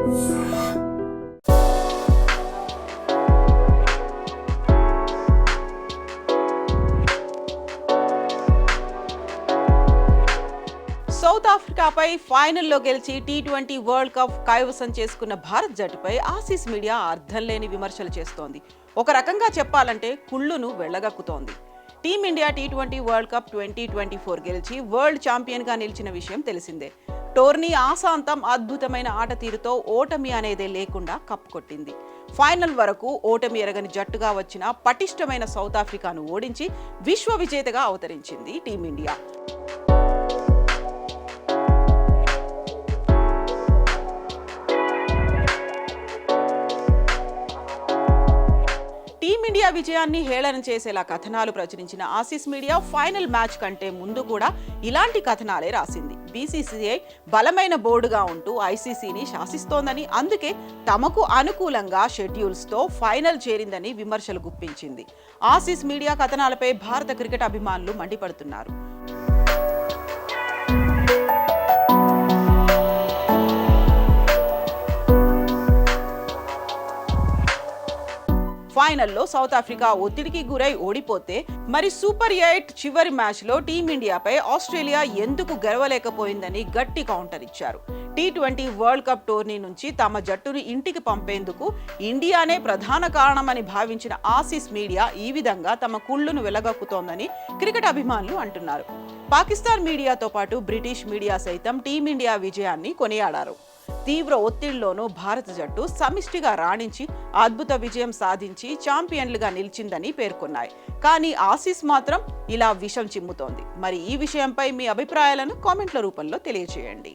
South ఆఫ్రికాపై ఫైనల్లో గెలిచి T20 world cup కైవసం చేసుకున్న భారత్ జట్టుపై ఆసీస్ మీడియా అర్థం లేని విమర్శలు చేస్తోంది. ఒక రకంగా చెప్పాలంటే కుళ్ళును వెళ్లగక్కుతోంది. టీమిండియా టీ20 వరల్డ్ కప్ 2024 గెలిచి వరల్డ్ ఛాంపియన్గా నిలిచిన విషయం తెలిసిందే. టోర్నీ ఆశాంతం అద్భుతమైన ఆట తీరుతో ఓటమి అనేదే లేకుండా కప్ కొట్టింది. ఫైనల్ వరకు ఓటమి ఎరగని జట్టుగా వచ్చిన పటిష్టమైన సౌత్ ఆఫ్రికాను ఓడించి విశ్వ విజేతగా అవతరించింది టీమిండియా. టీమిండియా విజయాన్ని హేళన చేసేలా కథనాలు ప్రచురించిన ఆసీస్ మీడియా ఫైనల్ మ్యాచ్ కంటే ముందు కూడా ఇలాంటి కథనాలే రాసింది. బీసీసీఐ బలమైన బోర్డుగా ఉంటూ ఐసీసీని శాసిస్తోందని, అందుకే తమకు అనుకూలంగా షెడ్యూల్స్తో ఫైనల్ చేరిందని విమర్శలు గుప్పించింది. ఆసీస్ మీడియా కథనాలపై భారత క్రికెట్ అభిమానులు మండిపడుతున్నారు. ఫైనల్లో సౌత్ ఆఫ్రికా ఒత్తిడికి గురై ఓడిపోతే మరి సూపర్ 8 చివరి మ్యాచ్లో టీమిండియాపై ఆస్ట్రేలియా ఎందుకు గెలవలేకపోయిందని గట్టి కౌంటర్ ఇచ్చారు. టీ20 వరల్డ్ కప్ టోర్నీ నుంచి తమ జట్టును ఇంటికి పంపేందుకు ఇండియానే ప్రధాన కారణమని భావించిన ఆసీస్ మీడియా ఈ విధంగా తమ కుళ్ళును వెలగక్కుతోందని క్రికెట్ అభిమానులు అంటున్నారు. పాకిస్తాన్ మీడియాతో పాటు బ్రిటిష్ మీడియా సైతం టీమిండియా విజయాన్ని కొనియాడారు. తీవ్ర ఒత్తిడిలోనూ భారత జట్టు సమిష్టిగా రాణించి అద్భుత విజయం సాధించి ఛాంపియన్లుగా నిలిచిందని పేర్కొన్నాయి. కానీ ఆసీస్ మాత్రం ఇలా విషం చిమ్ముతోంది. మరి ఈ విషయంపై మీ అభిప్రాయాలను కామెంట్ల రూపంలో తెలియజేయండి.